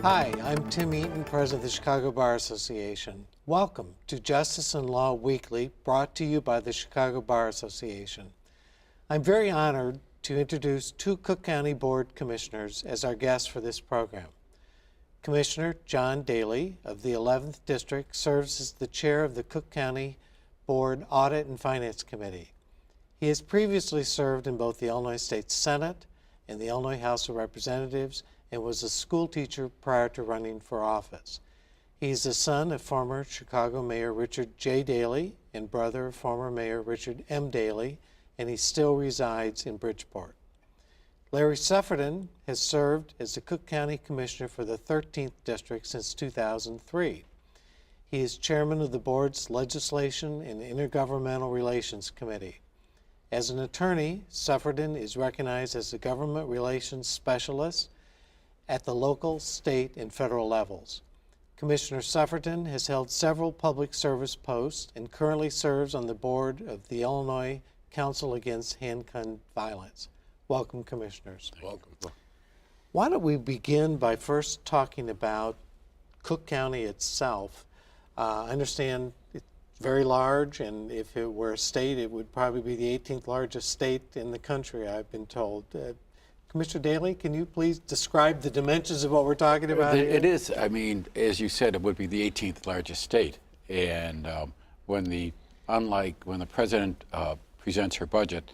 Hi, I'm Tim Eaton, President of the Chicago Bar Association. Welcome to Justice and Law Weekly, brought to you by the Chicago Bar Association. I'm very honored to introduce two Cook County Board Commissioners as our guests for this program. Commissioner John Daley of the 11th District serves as the chair of the Cook County Board Audit and Finance Committee. He has previously served in both the Illinois State Senate and the Illinois House of Representatives and was a school teacher prior to running for office. He is the son of former Chicago Mayor Richard J. Daley and brother of former Mayor Richard M. Daley, and he still resides in Bridgeport. Larry Suffredin has served as the Cook County Commissioner for the 13th District since 2003. He is chairman of the board's Legislation and Intergovernmental Relations Committee. As an attorney, Suffredin is recognized as the government relations specialist at the local, state, and federal levels. Commissioner Suffredin has held several public service posts and currently serves on the board of the Illinois Council Against Hand-Gun Violence. Welcome, Commissioners. Welcome. Why don't we begin by first talking about Cook County itself. I understand it's very large, and if it were a state, it would probably be the 18th largest state in the country, I've been told. Commissioner Daley, can you please describe the dimensions of what we're talking about here? It is. I mean, as you said, it would be the 18th largest state. And unlike when the president presents her budget,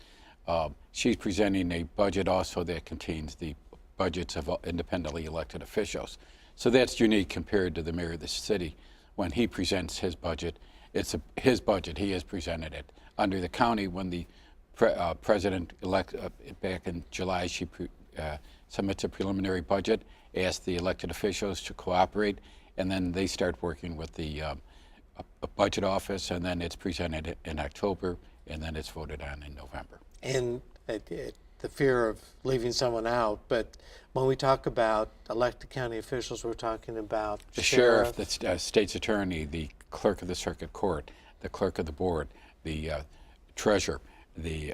she's presenting a budget also that contains the budgets of independently elected officials. So that's unique compared to the mayor of the city. When he presents his budget, it's his budget. He has presented it. Under the county, when the president-elect back in July, she submits a preliminary budget, asks the elected officials to cooperate, and then they start working with the budget office, and then it's presented in October, and then it's voted on in November. And the fear of leaving someone out, but when we talk about elected county officials, we're talking about the sheriff, the state's attorney, the clerk of the circuit court, the clerk of the board, the treasurer, the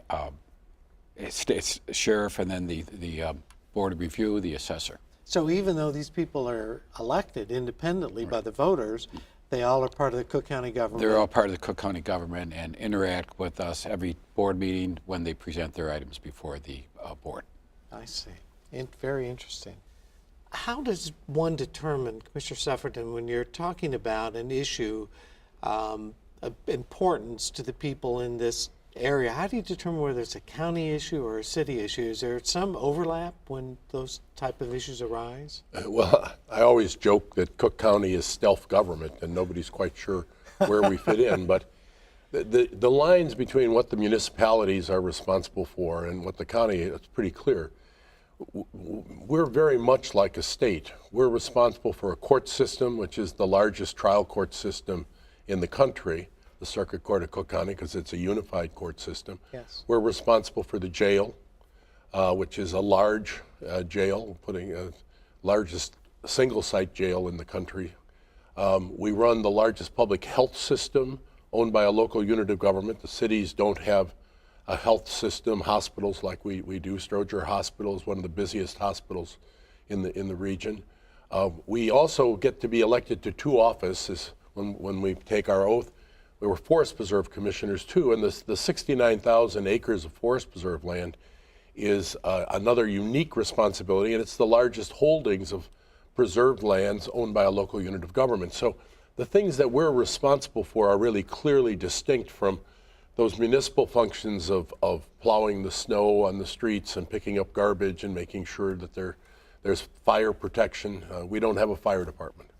state's sheriff, and then the board of review, the assessor. So even though these people are elected independently by the voters, they all are part of the Cook County government? They're all part of the Cook County government and interact with us every board meeting when they present their items before the board. I see. Very interesting. How does one determine, Commissioner Suffredin, when you're talking about an issue of importance to the people in this area, how do you determine whether it's a county issue or a city issue? Is there some overlap when those type of issues arise? Well, I always joke that Cook County is stealth government and nobody's quite sure where we fit in, but the lines between what the municipalities are responsible for and what the county is pretty clear. We're very much like a state. We're responsible for a court system, which is the largest trial court system in the country, the Circuit Court of Cook County, because it's a unified court system. Yes. We're responsible for the jail, which is a large jail, largest single-site jail in the country. We run the largest public health system owned by a local unit of government. The cities don't have a health system, hospitals like we do. Stroger Hospital is one of the busiest hospitals in the region. We also get to be elected to two offices when we take our oath. We were Forest Preserve Commissioners too, and the 69,000 acres of Forest Preserve land is another unique responsibility, and it's the largest holdings of preserved lands owned by a local unit of government. So the things that we're responsible for are really clearly distinct from those municipal functions of plowing the snow on the streets and picking up garbage and making sure that there's fire protection. We don't have a fire department.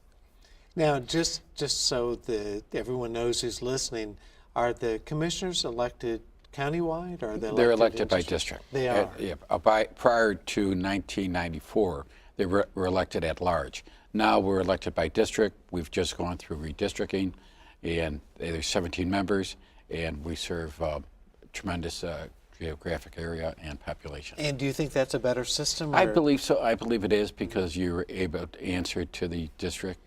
Now, just so that everyone knows who's listening, are the commissioners elected countywide, or are they elected? They're elected by district. They are. Prior to 1994, they were elected at large. Now we're elected by district. We've just gone through redistricting, and there's 17 members, and we serve tremendous geographic area and population. And do you think that's a better system? I believe so. I believe it is, because you're able to answer to the district,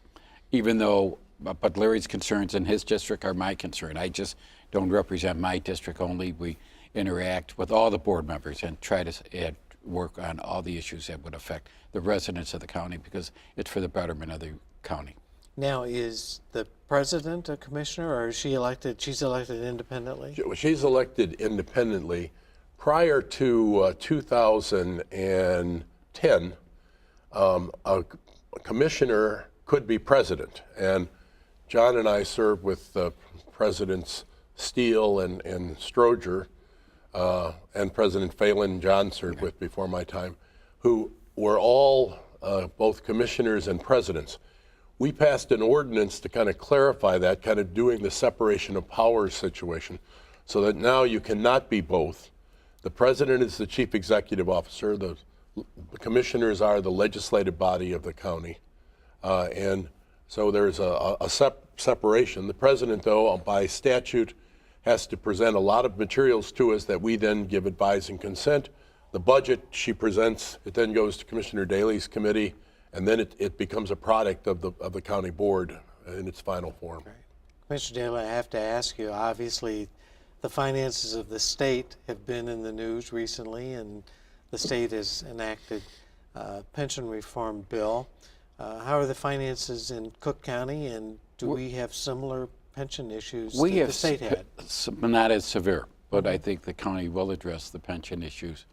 even though, but Larry's concerns in his district are my concern. I just don't represent my district only. We interact with all the board members and try to add work on all the issues that would affect the residents of the county because it's for the betterment of the county. Now, is the president a commissioner, or is she elected? She's elected independently? She's elected independently. Prior to 2010, a commissioner could be president. And John and I served with Presidents Steele and Stroger, and President Phelan. John served with before my time, who were all both commissioners and presidents. We passed an ordinance to kind of clarify that, kind of doing the separation of powers situation, so that now you cannot be both. The president is the chief executive officer. The commissioners are the legislative body of the county. And so there's a separation. The president, though, by statute, has to present a lot of materials to us that we then give advice and consent. The budget she presents, it then goes to Commissioner Daley's committee, and then it becomes a product of the county board in its final form. Right. Commissioner Daley, I have to ask you, obviously, the finances of the state have been in the news recently, and the state has enacted a pension reform bill. How are the finances in Cook County, and do we have similar pension issues that the state had? Not as severe, but I think the county will address the pension issues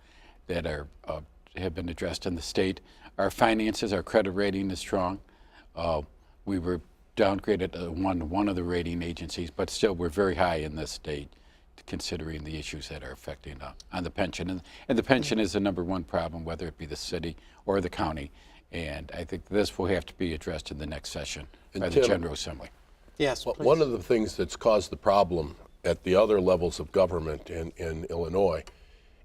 that are have been addressed in the state. Our finances, our credit rating is strong. We were downgraded to one of the rating agencies, but still we're very high in this state, considering the issues that are affecting on the pension. And the pension is the #1 problem, whether it be the city or the county. And I think this will have to be addressed in the next session by the General Assembly. Yes, please. One of the things that's caused the problem at the other levels of government in Illinois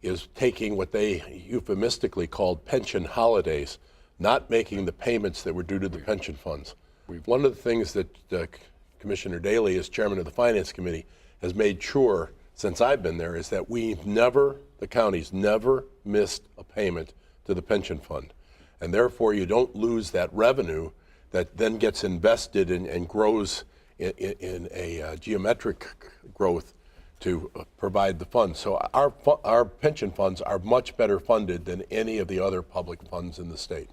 is taking what they euphemistically called pension holidays, not making the payments that were due to the pension funds. One of the things that Commissioner Daley, as chairman of the Finance Committee, has made sure since I've been there is that the county's never missed a payment to the pension fund. And therefore you don't lose that revenue that then gets invested and grows in a geometric growth to provide the funds. So our pension funds are much better funded than any of the other public funds in the state.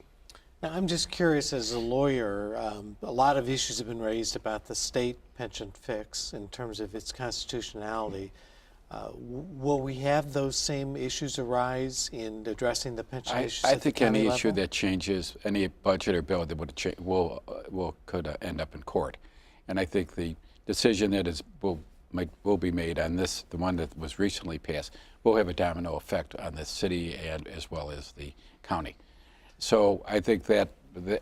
Now, I'm just curious, as a lawyer, a lot of issues have been raised about the state pension fix in terms of its constitutionality. Will we have those same issues arise in addressing the pension issues I at the think county any level? issue that changes, any budget or bill that would could end up in court. And I think the decision that will be made on this, the one that was recently passed, will have a domino effect on the city and as well as the county. So I think that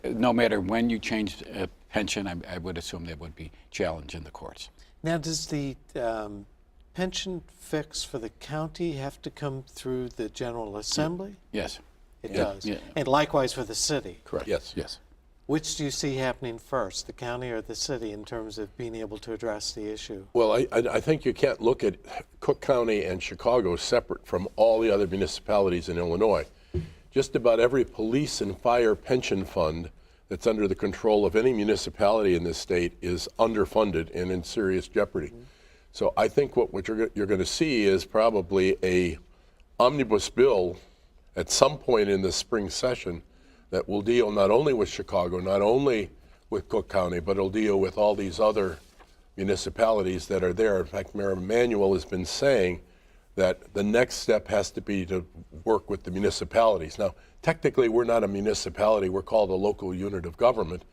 no matter when you change a pension, I would assume there would be challenge in the courts. Now, does the pension fix for the county have to come through the General Assembly? Yes. It Yeah. does. Yeah. And likewise for the city. Correct. Yes. Yes. Which do you see happening first, the county or the city, in terms of being able to address the issue? Well, I think you can't look at Cook County and Chicago separate from all the other municipalities in Illinois. Just about every police and fire pension fund that's under the control of any municipality in this state is underfunded and in serious jeopardy. Mm-hmm. So I think what you're going to see is probably a omnibus bill at some point in the spring session that will deal not only with Chicago, not only with Cook County, but it'll deal with all these other municipalities that are there. In fact, Mayor Emanuel has been saying that the next step has to be to work with the municipalities. Now, technically, we're not a municipality. We're called a local unit of government.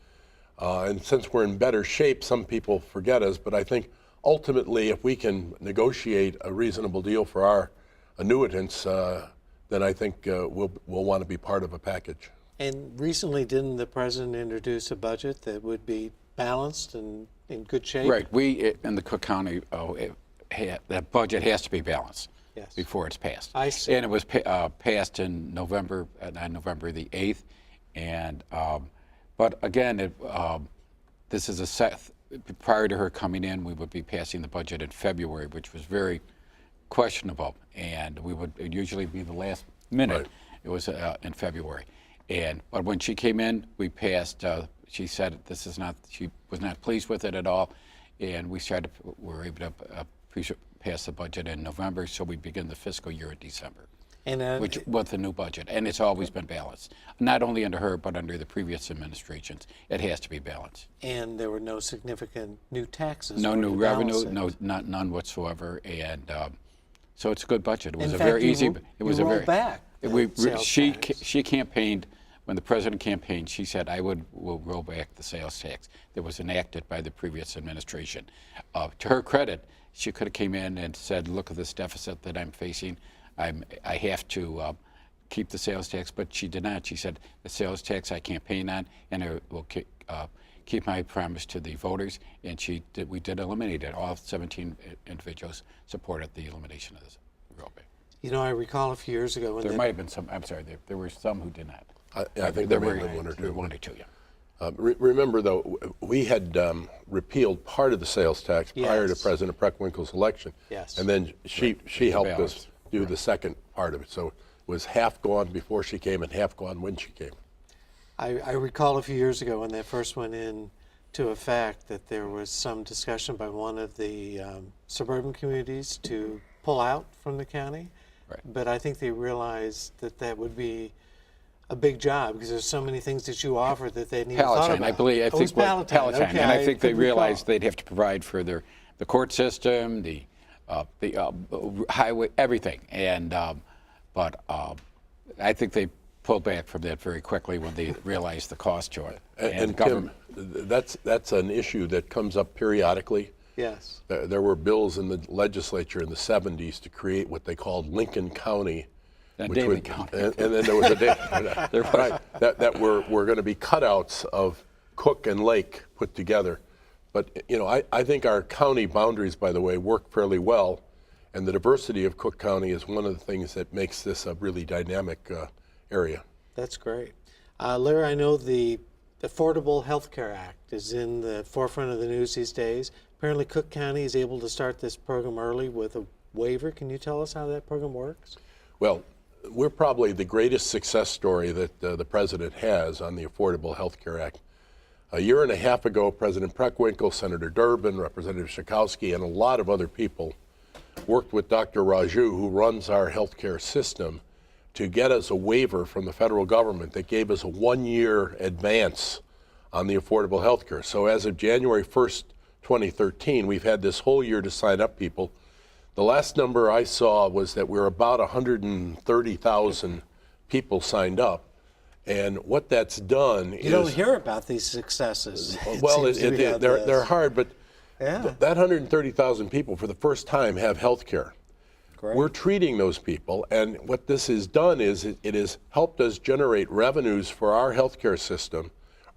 And since we're in better shape, some people forget us. But I think ultimately, if we can negotiate a reasonable deal for our annuitants, then I think we'll want to be part of a package. And recently, didn't the president introduce a budget that would be balanced and in good shape? Right. We in the Cook County, that budget has to be balanced before it's passed. I see. And it was passed in November, on November the 8th. And but again, this is prior to her coming in, we would be passing the budget in February, which was very questionable, and we would usually be the last minute. Right. It was in February. But when she came in, we passed. She said she was not pleased with it at all, and we were able to pass the budget in November, so we begin the fiscal year in December. And which with the new budget, and it's always been balanced. Not only under her, but under the previous administrations, it has to be balanced. and there were no significant new taxes. No or new to balance revenue, it. none whatsoever, and so it's a good budget. It was In a fact, very you easy. ro- It was you a very. rolled back the sales tax. She campaigned when the president campaigned. She said, "I will roll back the sales tax that was enacted by the previous administration." To her credit, she could have came in and said, "Look at this deficit that I'm facing. I have to." Keep the sales tax, but she did not. She said, the sales tax I campaign on, and I will keep my promise to the voters, and we did eliminate it. All 17 individuals supported the elimination of this rollback. You know, I recall a few years ago when There might have been some, I'm sorry, there were some who did not. I think there may have been one or two. One or two, yeah. Remember, though, we had repealed part of the sales tax prior to Yes. President Preckwinkle's election. Yes. And then she helped balance. us do the second part of it. So it was half gone before she came and half gone when she came. I recall a few years ago when that first went into effect that there was some discussion by one of the suburban communities to pull out from the county. Right. But I think they realized that that would be a big job because there's so many things that you offer that they need to thought Palatine, about. I believe. I Oh, think it was Palatine. Okay, and I think they could realized recall. they'd have to provide for the court system, the highway, everything. And but I think they pulled back from that very quickly when they realized the cost to it. And government. Tim, that's an issue that comes up periodically. Yes. There were bills in the legislature in the 70s to create what they called Lincoln County. And which Daley would- County. And then there was a right, that were going to be cutouts of Cook and Lake put together. But, you know, I think our county boundaries, by the way, work fairly well. And the diversity of Cook County is one of the things that makes this a really dynamic area. That's great. Larry, I know the Affordable Health Care Act is in the forefront of the news these days. Apparently Cook County is able to start this program early with a waiver. Can you tell us how that program works? Well, we're probably the greatest success story that the president has on the Affordable Health Care Act. A year and a half ago, President Preckwinkle, Senator Durbin, Representative Schakowsky, and a lot of other people worked with Dr. Raju, who runs our healthcare system, to get us a waiver from the federal government that gave us a 1-year advance on the affordable health care. So as of January 1st, 2013, we've had this whole year to sign up people. The last number I saw was that we're about 130,000 people signed up. And what that's done is... You don't hear about these successes. Well, seems to be how they're this- hard, but Yeah. that 130,000 people for the first time have health care. Great. We're treating those people, and what this has done is it has helped us generate revenues for our healthcare system,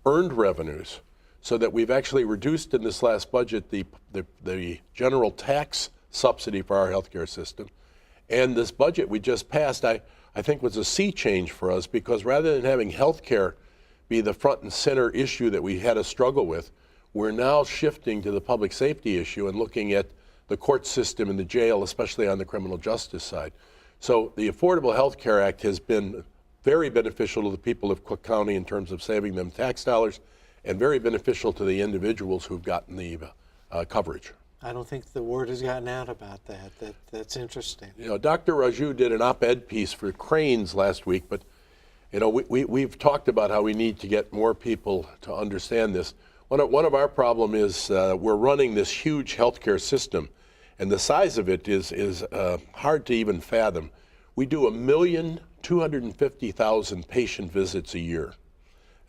earned revenues, so that we've actually reduced in this last budget the general tax subsidy for our healthcare system. And this budget we just passed, I think was a sea change for us, because rather than having healthcare be the front and center issue that we had a struggle with, we're now shifting to the public safety issue and looking at the court system and the jail, especially on the criminal justice side. So the Affordable Health Care Act has been very beneficial to the people of Cook County in terms of saving them tax dollars, and very beneficial to the individuals who've gotten the coverage. I don't think the word has gotten out about that. That's interesting. You know, Dr. Raju did an op-ed piece for Cranes last week, but you know, we've talked about how we need to get more people to understand this. One of our problem is we're running this huge healthcare system, and the size of it is hard to even fathom. We do 1,250,000 patient visits a year.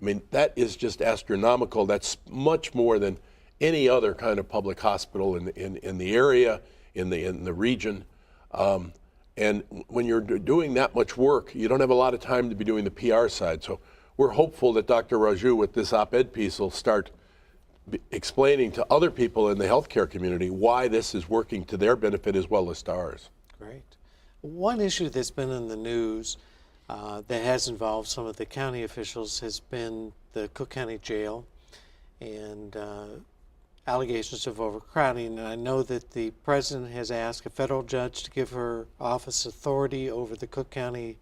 I mean, that is just astronomical. That's much more than any other kind of public hospital in the area, in the region. And when you're doing that much work, you don't have a lot of time to be doing the PR side. So we're hopeful that Dr. Raju, with this op-ed piece, will start explaining to other people in the healthcare community why this is working to their benefit as well as to ours. Great. One issue that's been in the news that has involved some of the county officials has been the Cook County Jail and allegations of overcrowding. And I know that the president has asked a federal judge to give her office authority over the Cook County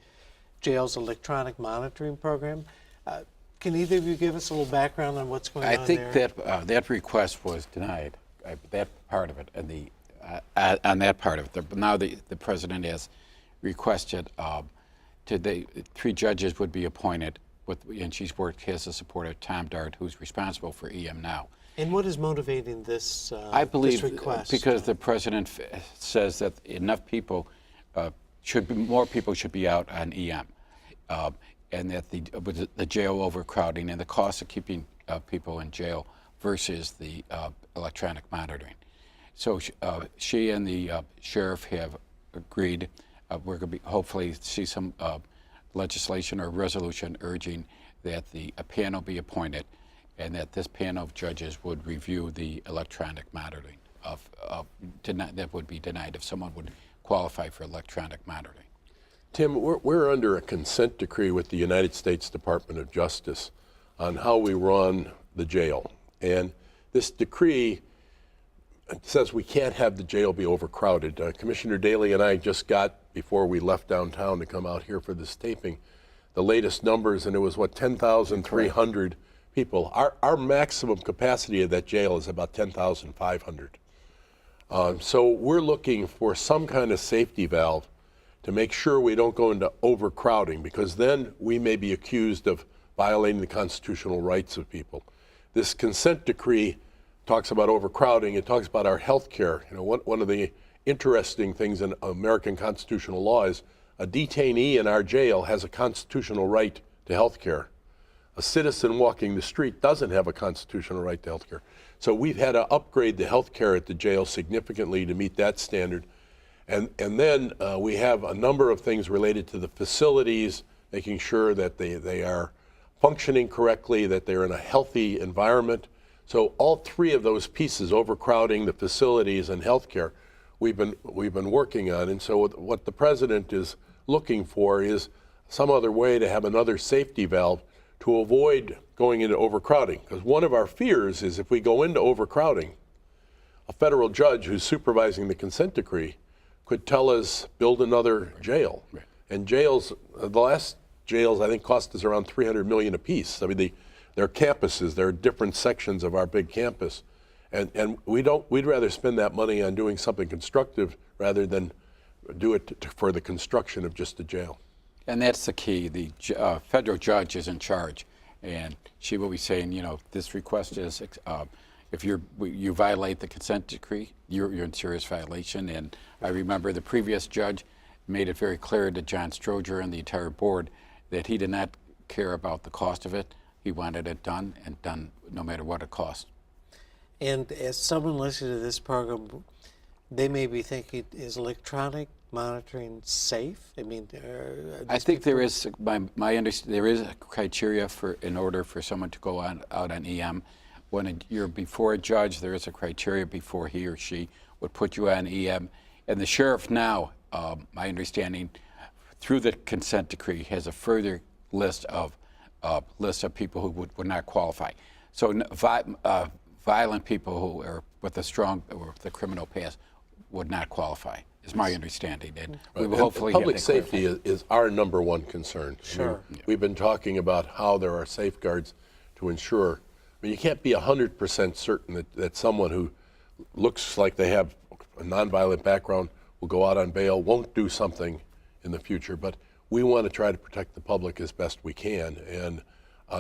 Jail's electronic monitoring program. Can either of you give us a little background on what's going on there? I think that request was denied, that part of it, and on that part of it. But now the president has requested three judges would be appointed, and she's worked, has the support of Tom Dart, who's responsible for EM now. And what is motivating this, I believe this request? because the president says that enough people more people should be out on EM, and that with the jail overcrowding and the cost of keeping people in jail versus the electronic monitoring. So she and the sheriff have agreed. We're going to hopefully see some legislation or resolution urging that a panel be appointed, and that this panel of judges would review the electronic monitoring that would be denied if someone would qualify for electronic monitoring. Tim, we're under a consent decree with the United States Department of Justice on how we run the jail. And this decree says we can't have the jail be overcrowded. Commissioner Daley and I just got, before we left downtown to come out here for this taping, the latest numbers, and it was, 10,300 people. Our maximum capacity of that jail is about 10,500. So we're looking for some kind of safety valve to make sure we don't go into overcrowding, because then we may be accused of violating the constitutional rights of people. This consent decree talks about overcrowding. It talks about our health care. You know, one of the interesting things in American constitutional law is a detainee in our jail has a constitutional right to health care. A citizen walking the street doesn't have a constitutional right to health care. So we've had to upgrade the health care at the jail significantly to meet that standard. And then we have a number of things related to the facilities, making sure that they are functioning correctly, that they're in a healthy environment. So all three of those pieces, overcrowding, the facilities, and healthcare, we've been working on. And so what the president is looking for is some other way to have another safety valve to avoid going into overcrowding. Because one of our fears is if we go into overcrowding, a federal judge who's supervising the consent decree could tell us build another jail. Right. And jails, the last jails I think cost us around $300 million apiece. I mean, they're campuses, they're different sections of our big campus. And we'd rather spend that money on doing something constructive rather than do it for the construction of just a jail. And that's the key. The federal judge is in charge, and she will be saying, you know, this request is, if you violate the consent decree, you're in serious violation. And I remember the previous judge made it very clear to John Stroger and the entire board that he did not care about the cost of it. He wanted it done, and done no matter what it cost. And as someone listening to this program, they may be thinking, is electronic monitoring safe? I mean, I think there is, my understanding, there is a criteria in order for someone to go out on EM. When you're before a judge, there is a criteria before he or she would put you on EM. And the sheriff now, my understanding, through the consent decree, has a further list of people who would not qualify. So violent people who are with a strong or the criminal past would not qualify, is my understanding. And we will hopefully public safety is our number one concern. Sure. I mean, we've been talking about how there are safeguards to ensure. I mean, you can't be 100% certain that someone who looks like they have a nonviolent background will go out on bail, won't do something in the future. But we want to try to protect the public as best we can. And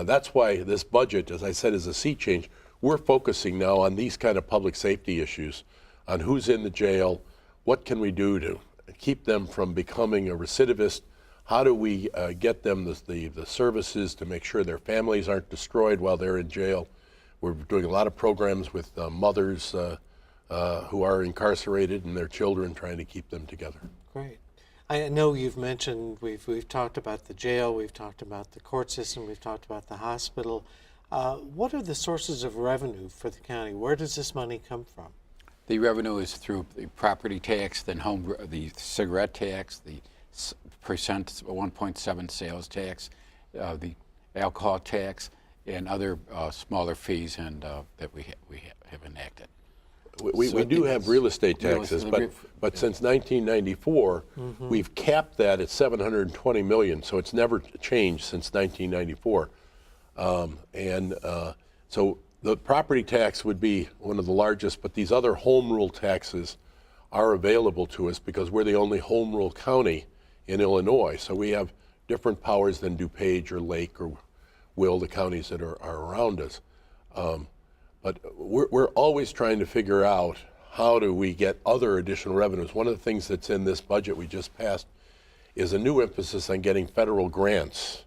that's why this budget, as I said, is a sea change. We're focusing now on these kind of public safety issues, on who's in the jail, what can we do to keep them from becoming a recidivist, how do we get them the services to make sure their families aren't destroyed while they're in jail. We're doing a lot of programs with mothers who are incarcerated and their children, trying to keep them together. Great. I know you've mentioned, we've talked about the jail, we've talked about the court system, we've talked about the hospital. What are the sources of revenue for the county? Where does this money come from? The revenue is through the property tax, then the cigarette tax, the percent 1.7 sales tax, the alcohol tax, and other smaller fees and that we have enacted. We do have real estate taxes, but since 1994, we've capped that at $720 million, so it's never changed since 1994. So the property tax would be one of the largest, but these other home rule taxes are available to us because we're the only home rule county in Illinois. So we have different powers than DuPage or Lake or Will, the counties that are around us. But we're always trying to figure out how do we get other additional revenues. One of the things that's in this budget we just passed is a new emphasis on getting federal grants.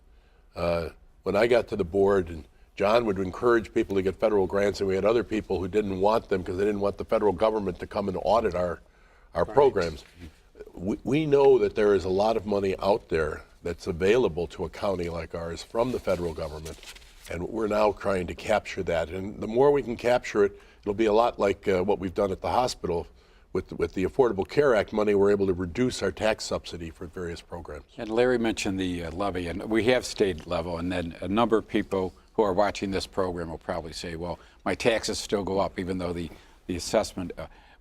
When I got to the board, and John would encourage people to get federal grants, and we had other people who didn't want them because they didn't want the federal government to come and audit our programs. We know that there is a lot of money out there that's available to a county like ours from the federal government, and we're now trying to capture that. And the more we can capture it, it'll be a lot like what we've done at the hospital. With the Affordable Care Act money, we're able to reduce our tax subsidy for various programs. And Larry mentioned the levy, and we have state level, and then a number of people who are watching this program will probably say, well, my taxes still go up even though the assessment,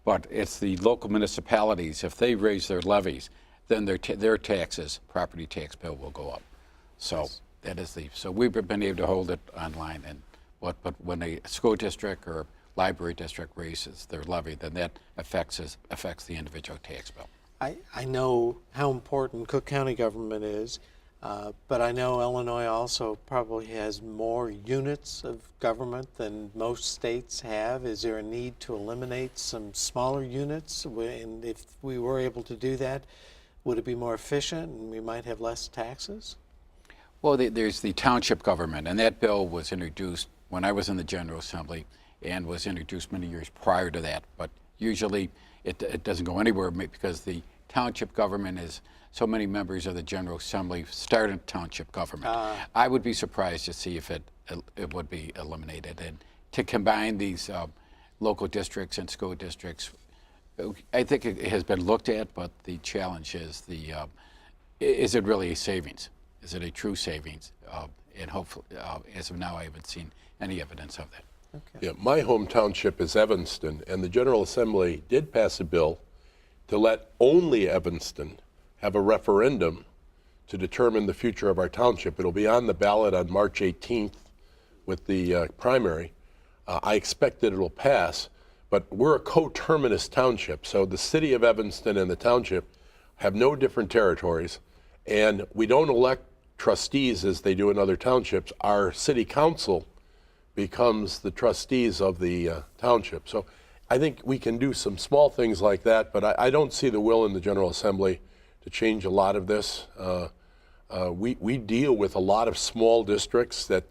but it's the local municipalities. If they raise their levies, then their taxes, property tax bill will go up. So yes. That is so we've been able to hold it online, and but when a school district or library district raises their levy, then that affects the individual tax bill. I know how important Cook County government is, but I know Illinois also probably has more units of government than most states have. Is there a need to eliminate some smaller units? And if we were able to do that, would it be more efficient and we might have less taxes? Well, there's the township government, and that bill was introduced when I was in the General Assembly and was introduced many years prior to that. But usually it doesn't go anywhere because the township government is so many members of the General Assembly started township government. I would be surprised to see if it would be eliminated. And to combine these local districts and school districts, I think it has been looked at, but the challenge is is it really a savings? Is it a true savings? And hopefully, as of now, I haven't seen any evidence of that. Okay. Yeah, my home township is Evanston, and the General Assembly did pass a bill to let only Evanston have a referendum to determine the future of our township. It'll be on the ballot on March 18th with the primary. I expect that it'll pass, but we're a coterminous township, so the city of Evanston and the township have no different territories, and we don't elect trustees as they do in other townships. Our city council becomes the trustees of the township. So I think we can do some small things like that, but I don't see the will in the General Assembly to change a lot of this. We deal with a lot of small districts that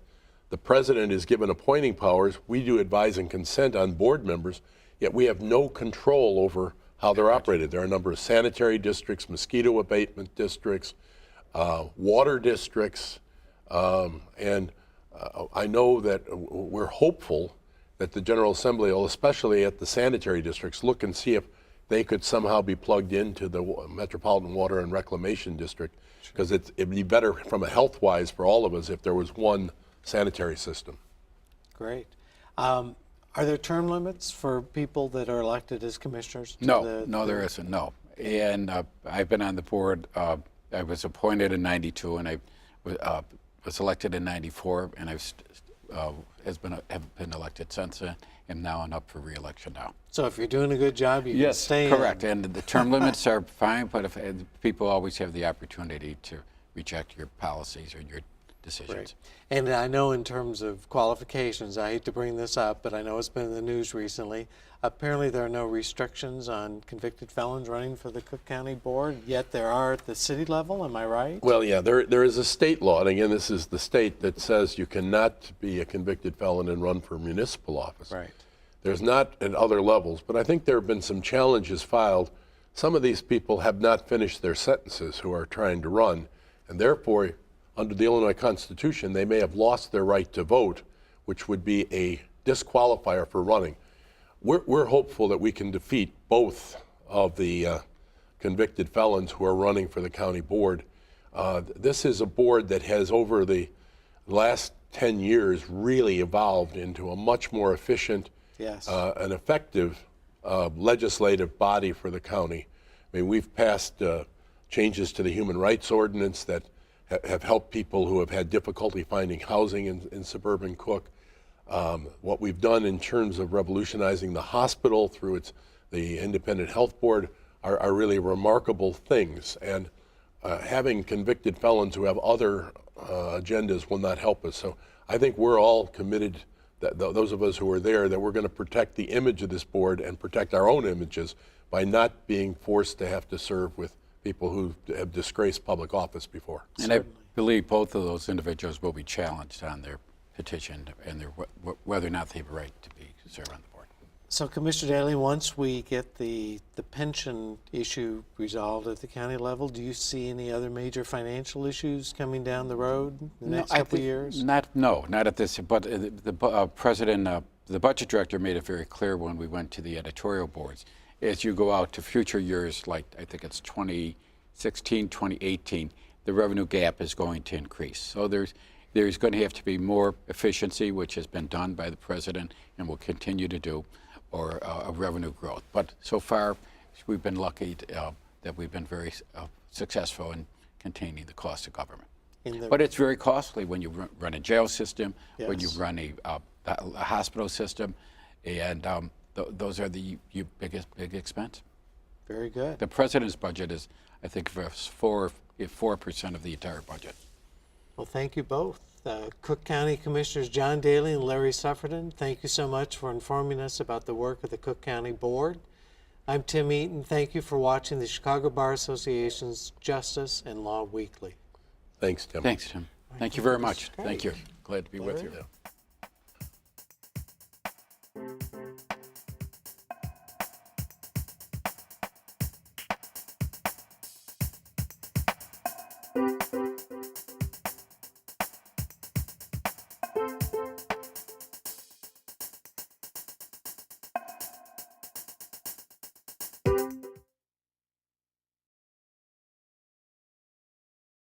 the president is given appointing powers. We do advise and consent on board members, yet we have no control over how they're operated. There are a number of sanitary districts, mosquito abatement districts, water districts, and I know that we're hopeful that the General Assembly will, especially at the sanitary districts, look and see if they could somehow be plugged into the Metropolitan Water and Reclamation District, because it'd be better from a health-wise for all of us if there was one sanitary system. Great. Are there term limits for people that are elected as commissioners? No, there isn't, no. And I've been on the board. I was appointed in '92, and I was elected in '94, and have been elected since then. And now I'm up for re-election now. So if you're doing a good job, you can stay correct. in. And the term limits are fine, but if people always have the opportunity to reject your policies or your decisions. Right. And I know in terms of qualifications, I hate to bring this up, but I know it's been in the news recently. Apparently there are no restrictions on convicted felons running for the Cook County Board, yet there are at the city level, am I right? Well, yeah, there is a state law, and again, this is the state that says you cannot be a convicted felon and run for municipal office. Right. There's not at other levels, but I think there have been some challenges filed. Some of these people have not finished their sentences who are trying to run, and therefore, under the Illinois Constitution, they may have lost their right to vote, which would be a disqualifier for running. We're hopeful that we can defeat both of the convicted felons who are running for the county board. This is a board that has, over the last 10 years, really evolved into a much more efficient and effective legislative body for the county. I mean, we've passed changes to the Human Rights Ordinance that have helped people who have had difficulty finding housing in suburban Cook. What we've done in terms of revolutionizing the hospital through the Independent Health Board are really remarkable things. And having convicted felons who have other agendas will not help us. So I think we're all committed, that those of us who are there, that we're going to protect the image of this board and protect our own images by not being forced to have to serve with people who have disgraced public office before. And I believe both of those individuals will be challenged on their petition and their, whether or not they have a right to be served on the board. So, Commissioner Daley, once we get the pension issue resolved at the county level, do you see any other major financial issues coming down the road in the next couple of years? Not at this. But the president, the budget director, made it very clear when we went to the editorial boards. As you go out to future years, like I think it's 2016, 2018, the revenue gap is going to increase. So there's going to have to be more efficiency, which has been done by the president and will continue to do, or revenue growth. But so far, we've been lucky that we've been very successful in containing the cost of government. But it's very costly when you run a jail system, when you run a hospital system, and those are the big expense. Very good. The president's budget is, I think, 4% of the entire budget. Well, thank you both. Cook County Commissioners John Daley and Larry Suffredin, thank you so much for informing us about the work of the Cook County Board. I'm Tim Eaton. Thank you for watching the Chicago Bar Association's Justice and Law Weekly. Thanks, Tim. Thanks, Tim. Thank you very much. Thank you. Glad to be with you.